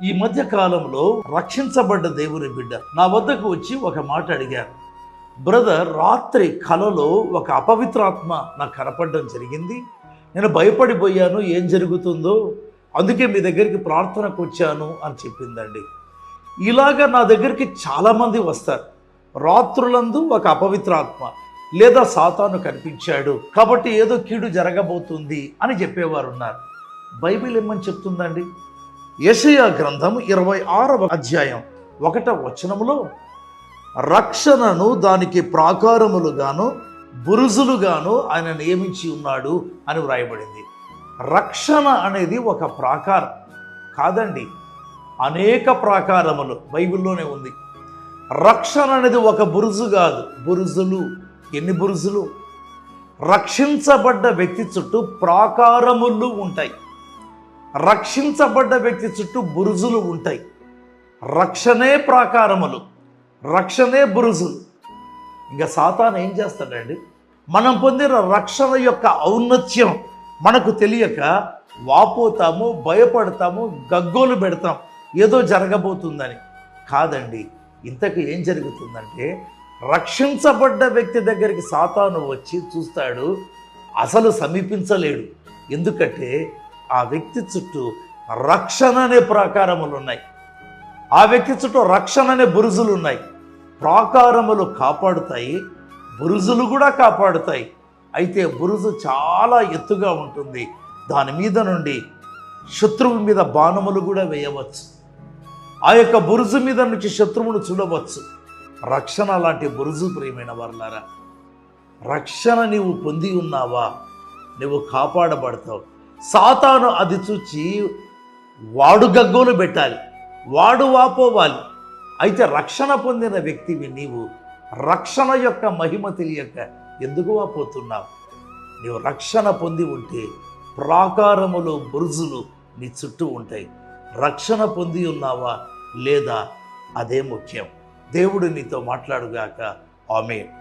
ఈ మధ్య కాలంలో రక్షించబడ్డ దేవుని బిడ్డ నా వద్దకు వచ్చి ఒక మాట అడిగారు. బ్రదర్, రాత్రి కలలో ఒక అపవిత్రాత్మ నాకు కనపడడం జరిగింది. నేను భయపడిపోయాను, ఏం జరుగుతుందో, అందుకే మీ దగ్గరికి ప్రార్థనకు వచ్చాను అని చెప్పిందండి. ఇలాగా నా దగ్గరికి చాలామంది వస్తారు. రాత్రులందు ఒక అపవిత్రాత్మ లేదా సాతాను కనిపించాడు కాబట్టి ఏదో కీడు జరగబోతుంది అని చెప్పేవారు ఉన్నారు. బైబిల్ ఏమని చెప్తుందండి? యెషయా గ్రంథం 26వ అధ్యాయం 1వ వచనములో రక్షణను దానికి ప్రాకారములుగాను బురుజులుగాను ఆయన నియమించి ఉన్నాడు అని వ్రాయబడింది. రక్షణ అనేది ఒక ప్రాకారం కాదండి, అనేక ప్రాకారములు బైబిల్లోనే ఉంది. రక్షణ అనేది ఒక బురుజు కాదు, బురుజులు. ఎన్ని బురుజులు? రక్షించబడ్డ వ్యక్తి చుట్టూ ప్రాకారములు ఉంటాయి, రక్షించబడ్డ వ్యక్తి చుట్టూ బురుజులు ఉంటాయి. రక్షణే ప్రాకారములు, రక్షణే బురుజులు. ఇంకా సాతాను ఏం చేస్తాడండి? మనం పొందిన రక్షణ యొక్క ఔన్నత్యం మనకు తెలియక వాపోతాము, భయపడతాము, గగ్గోలు పెడతాం ఏదో జరగబోతుందని. కాదండి, ఇంతకు ఏం జరుగుతుందంటే రక్షించబడ్డ వ్యక్తి దగ్గరికి సాతాను వచ్చి చూస్తాడు, అసలు సమీపించలేడు. ఎందుకంటే ఆ వ్యక్తి చుట్టూ రక్షణ అనే ప్రాకారములు ఉన్నాయి, ఆ వ్యక్తి చుట్టూ రక్షణ అనే బురుజులు ఉన్నాయి. ప్రాకారములు కాపాడుతాయి, బురుజులు కూడా కాపాడుతాయి. అయితే బురుజు చాలా ఎత్తుగా ఉంటుంది, దాని మీద నుండి శత్రువు మీద బాణములు కూడా వేయవచ్చు. ఆ యొక్క బురుజు మీద నుంచి శత్రువును చూడవచ్చు. రక్షణ లాంటి బురుజు, ప్రియమైన వారలారా. రక్షణ నీవు పొంది ఉన్నావా, నువ్వు కాపాడబడతావు. సాతాను అది చూచి వాడు గగ్గోలు పెట్టాలి, వాడు వాపోవాలి. అయితే రక్షణ పొందిన వ్యక్తివి నీవు రక్షణ యొక్క మహిమ తెలియక ఎందుకు వాపోతున్నావు? నీవు రక్షణ పొంది ఉంటే ప్రాకారములు, బురుజులు నీ చుట్టూ ఉంటాయి. రక్షణ పొంది ఉన్నావా లేదా, అదే ముఖ్యం. దేవుడు నీతో మాట్లాడుగాక. ఆమేన్.